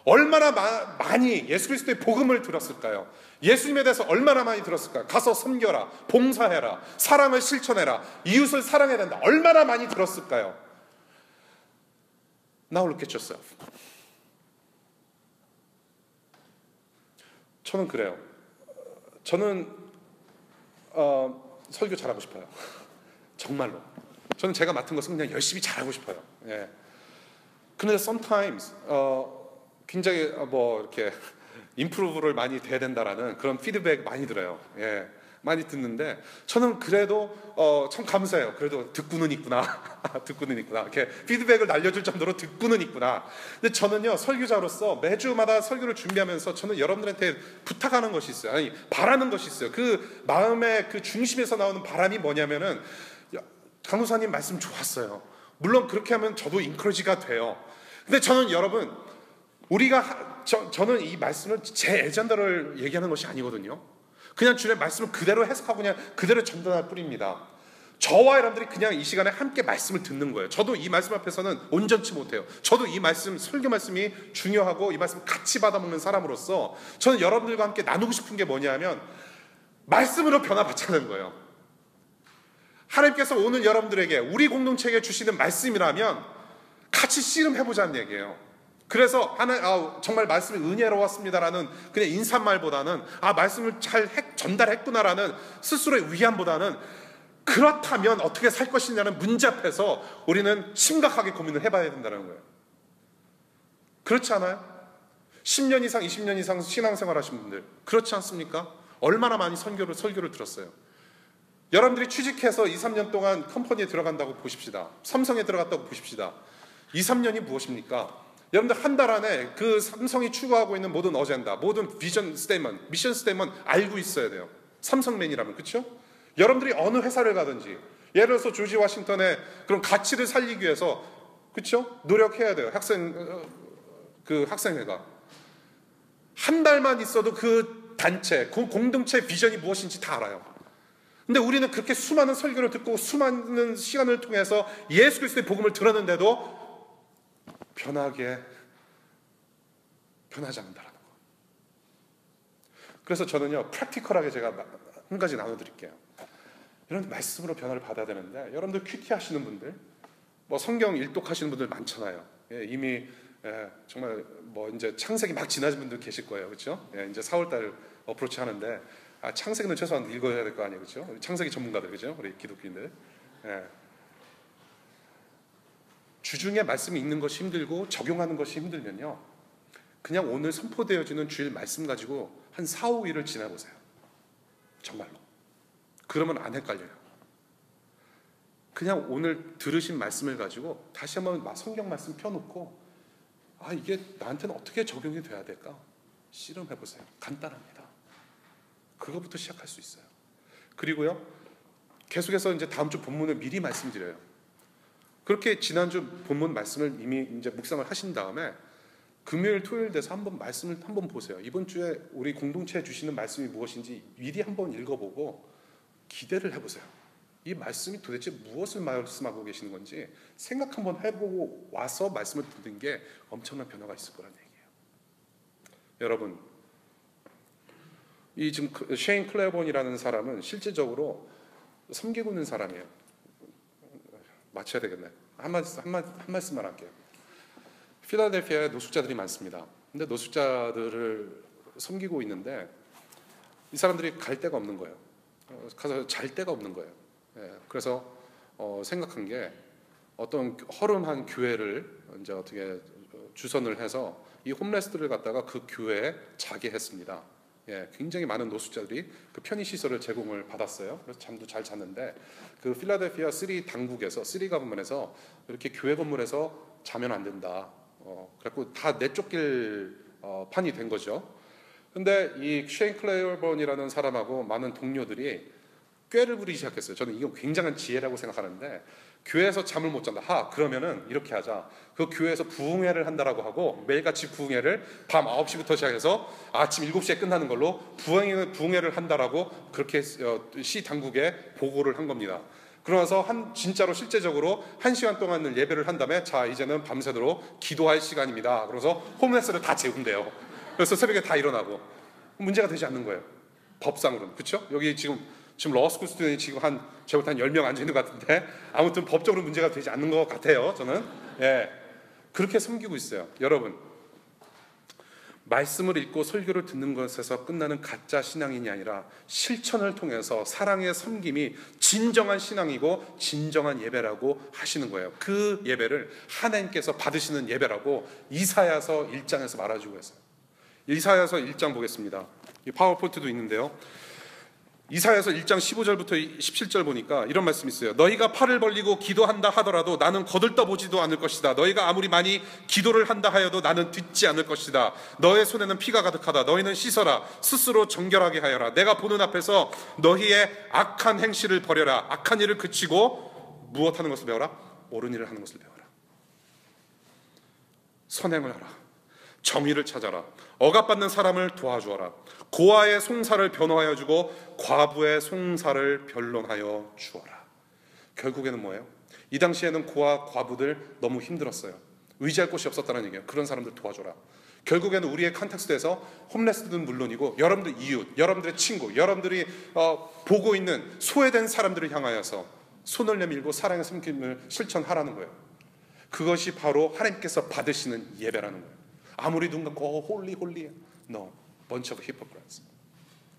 얼마나 많이 예수 그리스도의 복음을 들었을까요? 예수님에 대해서 얼마나 많이 들었을까요? 가서 섬겨라, 봉사해라, 사랑을 실천해라, 이웃을 사랑해야 된다. 얼마나 많이 들었을까요? Now look at yourself. 저는 그래요. 저는 설교 잘하고 싶어요. 정말로. 저는 제가 맡은 것은 그냥 열심히 잘하고 싶어요. 예. 그런데 sometimes 굉장히 이렇게 임프루브를 많이 돼야 된다라는 그런 피드백 많이 들어요. 예. 많이 듣는데 저는 그래도 참 감사해요. 그래도 듣고는 있구나. 듣고는 있구나. 이렇게 피드백을 날려줄 정도로 듣고는 있구나. 근데 저는요, 설교자로서 매주마다 설교를 준비하면서 저는 여러분들한테 부탁하는 것이 있어요. 아니, 바라는 것이 있어요. 그 마음의 그 중심에서 나오는 바람이 뭐냐면은, 강도사님 말씀 좋았어요. 물론 그렇게 하면 저도 인커리지가 돼요. 근데 저는 여러분, 저는 이 말씀을 제 에전다를 얘기하는 것이 아니거든요. 그냥 주님의 말씀을 그대로 해석하고 그냥 그대로 전달할 뿐입니다. 저와 여러분들이 그냥 이 시간에 함께 말씀을 듣는 거예요. 저도 이 말씀 앞에서는 온전치 못해요. 저도 이 말씀, 설교 말씀이 중요하고 이 말씀 같이 받아먹는 사람으로서 저는 여러분들과 함께 나누고 싶은 게 뭐냐면 말씀으로 변화받자는 거예요. 하나님께서 오늘 여러분들에게 우리 공동체에게 주시는 말씀이라면 같이 씨름해보자는 얘기예요. 그래서 정말 말씀이 은혜로웠습니다라는 그냥 인사말보다는 말씀을 잘 전달했구나라는 스스로의 위안보다는 그렇다면 어떻게 살 것이냐는 문제 앞에서 우리는 심각하게 고민을 해봐야 된다는 거예요. 그렇지 않아요? 10년 이상, 20년 이상 신앙생활 하신 분들 그렇지 않습니까? 얼마나 많이 설교를 들었어요. 여러분들이 취직해서 2, 3년 동안 컴퍼니에 들어간다고 보십시다. 삼성에 들어갔다고 보십시다. 2, 3년이 무엇입니까? 여러분들 한 달 안에 그 삼성이 추구하고 있는 모든 어젠다, 모든 비전 스테이먼트, 미션 스테이먼트 알고 있어야 돼요. 삼성맨이라면, 그렇죠? 여러분들이 어느 회사를 가든지, 예를 들어서 조지 워싱턴의 그런 가치를 살리기 위해서, 그렇죠? 노력해야 돼요. 학생회가 한 달만 있어도 그 단체, 그 공동체 비전이 무엇인지 다 알아요. 근데 우리는 그렇게 수많은 설교를 듣고 수많은 시간을 통해서 예수 그리스도의 복음을 들었는데도 변하지 않는다라는 거. 그래서 저는요, 프랙티컬하게 제가 한 가지 나눠드릴게요. 여러분 말씀으로 변화를 받아야 되는데, 여러분들 큐티 하시는 분들, 성경 일독하시는 분들 많잖아요. 이미 정말 이제 창세기 막 지나신 분들 계실 거예요, 그렇죠? 이제 4월달 어프로치 하는데 창세기는 최소한 읽어야 될 거 아니에요, 그렇죠? 창세기 전문가들, 그렇죠? 우리 기독교인들. 주중에 말씀이 읽는 것이 힘들고 적용하는 것이 힘들면요, 그냥 오늘 선포되어지는 주일 말씀 가지고 한 4, 5일을 지나보세요. 정말로. 그러면 안 헷갈려요. 그냥 오늘 들으신 말씀을 가지고 다시 한번 성경 말씀 펴놓고 이게 나한테는 어떻게 적용이 돼야 될까? 씨름해보세요. 간단합니다. 그거부터 시작할 수 있어요. 그리고요, 계속해서 이제 다음 주 본문을 미리 말씀드려요. 그렇게 지난주 본문 말씀을 이미 이제 묵상을 하신 다음에 금요일, 토요일 돼서 말씀을 한번 보세요. 이번 주에 우리 공동체에 주시는 말씀이 무엇인지 미리 한번 읽어보고 기대를 해보세요. 이 말씀이 도대체 무엇을 말씀하고 계시는 건지 생각 한번 해보고 와서 말씀을 듣는 게 엄청난 변화가 있을 거란 얘기예요. 여러분, 이 지금 셰인 클레어본이라는 사람은 실질적으로 섬기고 있는 사람이에요. 마쳐야 되겠네. 한 말씀만 할게요. 필라델피아에 노숙자들이 많습니다. 근데 노숙자들을 섬기고 있는데 이 사람들이 갈 데가 없는 거예요. 가서 잘 데가 없는 거예요. 그래서 생각한 게 어떤 허름한 교회를 이제 어떻게 주선을 해서 이 홈레스들을 갖다가 그 교회에 자게 했습니다. 굉장히 많은 노숙자들이 그 편의 시설을 제공을 받았어요. 그래서 잠도 잘 잤는데 그 필라델피아 3 당국에서 3 가버먼에서 이렇게 교회 건물에서 자면 안 된다. 그래갖고 다 내쫓길 판이 된 거죠. 근데 이 셰인 클레어본이라는 사람하고 많은 동료들이 꾀를 부리기 시작했어요. 저는 이건 굉장한 지혜라고 생각하는데 교회에서 잠을 못 잔다. 그러면은 이렇게 하자. 그 교회에서 부흥회를 한다라고 하고 매일같이 부흥회를 밤 9시부터 시작해서 아침 7시에 끝나는 걸로 부흥회를 한다라고 그렇게 시 당국에 보고를 한 겁니다. 그러면서 진짜로 실제적으로 1시간 동안을 예배를 한 다음에 자 이제는 밤새도록 기도할 시간입니다. 그래서 홈레스를 다 재운대요. 그래서 새벽에 다 일어나고 문제가 되지 않는 거예요. 법상으로는. 그렇죠? 여기 지금 러스쿨 스튜던이 지금 제가 볼 때 한 10명 앉아 있는 것 같은데 아무튼 법적으로 문제가 되지 않는 것 같아요. 저는. 그렇게 섬기고 있어요. 여러분, 말씀을 읽고 설교를 듣는 것에서 끝나는 가짜 신앙인이 아니라 실천을 통해서 사랑의 섬김이 진정한 신앙이고 진정한 예배라고 하시는 거예요. 그 예배를 하나님께서 받으시는 예배라고 이사야서 1장에서 말해주고 있어요. 이사야서 1장 보겠습니다. 이 파워포인트도 있는데요. 이사야서 1장 15절부터 17절 보니까 이런 말씀이 있어요. 너희가 팔을 벌리고 기도한다 하더라도 나는 거들떠보지도 않을 것이다. 너희가 아무리 많이 기도를 한다 하여도 나는 듣지 않을 것이다. 너의 손에는 피가 가득하다. 너희는 씻어라. 스스로 정결하게 하여라. 내가 보는 앞에서 너희의 악한 행실을 버려라. 악한 일을 그치고 무엇하는 것을 배워라? 옳은 일을 하는 것을 배워라. 선행을 하라. 정의를 찾아라. 억압받는 사람을 도와주어라. 고아의 송사를 변호하여 주고 과부의 송사를 변론하여 주어라. 결국에는 뭐예요? 이 당시에는 고아 과부들 너무 힘들었어요. 의지할 곳이 없었다는 얘기예요. 그런 사람들 도와줘라. 결국에는 우리의 컨텍스트에서 홈레스들은 물론이고 여러분들 이웃, 여러분들의 친구, 여러분들이 보고 있는 소외된 사람들을 향하여서 손을 내밀고 사랑의 섬김을 실천하라는 거예요. 그것이 바로 하나님께서 받으시는 예배라는 거예요. 아무리 눈 감고 홀리 no, bunch of hypocrites.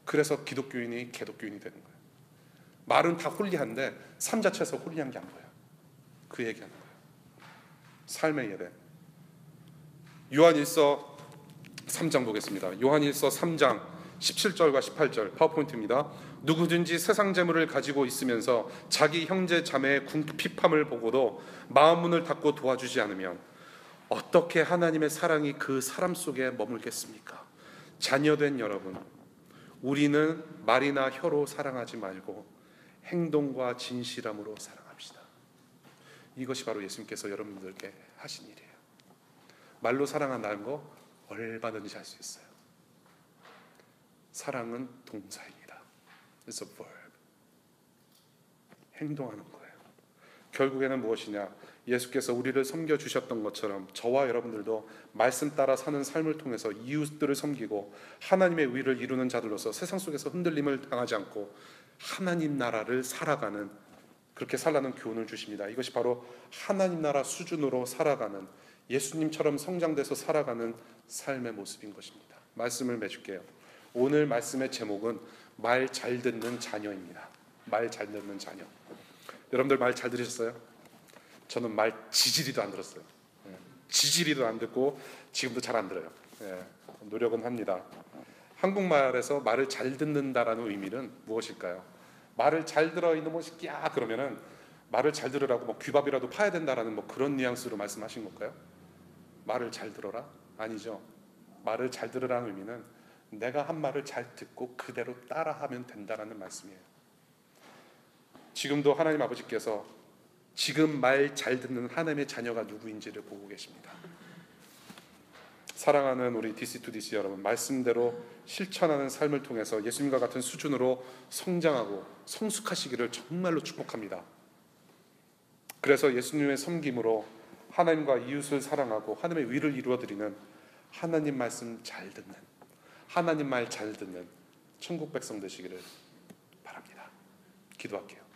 그래서 기독교인이 개독교인이 되는 거예요. 말은 다 홀리한데 삶 자체에서 홀리한 게 안 보여요. 그 얘기하는 거예요. 삶의 예배. 요한일서 3장 보겠습니다. 요한일서 3장 17절과 18절 파워포인트입니다. 누구든지 세상 재물을 가지고 있으면서 자기 형제 자매의 궁핍함을 보고도 마음 문을 닫고 도와주지 않으면 어떻게 하나님의 사랑이 그 사람 속에 머물겠습니까? 자녀된 여러분, 우리는 말이나 혀로 사랑하지 말고 행동과 진실함으로 사랑합시다. 이것이 바로 예수님께서 여러분들께 하신 일이에요. 말로 사랑한다는 거 얼마든지 할 수 있어요. 사랑은 동사입니다. It's a verb. 행동하는 거예요. 결국에는 무엇이냐? 예수께서 우리를 섬겨주셨던 것처럼 저와 여러분들도 말씀 따라 사는 삶을 통해서 이웃들을 섬기고 하나님의 의를 이루는 자들로서 세상 속에서 흔들림을 당하지 않고 하나님 나라를 살아가는, 그렇게 살라는 교훈을 주십니다. 이것이 바로 하나님 나라 수준으로 살아가는, 예수님처럼 성장돼서 살아가는 삶의 모습인 것입니다. 말씀을 맺을게요. 오늘 말씀의 제목은 말 잘 듣는 자녀입니다. 말 잘 듣는 자녀. 여러분들 말 잘 들으셨어요? 저는 말 지지리도 안 들었어요. 지지리도 안 듣고 지금도 잘 안 들어요. 노력은 합니다. 한국말에서 말을 잘 듣는다라는 의미는 무엇일까요? 말을 잘 들어 이놈의 새끼야 그러면은 말을 잘 들으라고 뭐 귀밥이라도 파야 된다라는 뭐 그런 뉘앙스로 말씀하신 걸까요? 말을 잘 들어라? 아니죠. 말을 잘 들으라는 의미는 내가 한 말을 잘 듣고 그대로 따라하면 된다라는 말씀이에요. 지금도 하나님 아버지께서 지금 말 잘 듣는 하나님의 자녀가 누구인지를 보고 계십니다. 사랑하는 우리 DC2DC 여러분, 말씀대로 실천하는 삶을 통해서 예수님과 같은 수준으로 성장하고 성숙하시기를 정말로 축복합니다. 그래서 예수님의 섬김으로 하나님과 이웃을 사랑하고 하나님의 위를 이루어드리는, 하나님 말씀 잘 듣는, 하나님 말 잘 듣는 천국 백성 되시기를 바랍니다. 기도할게요.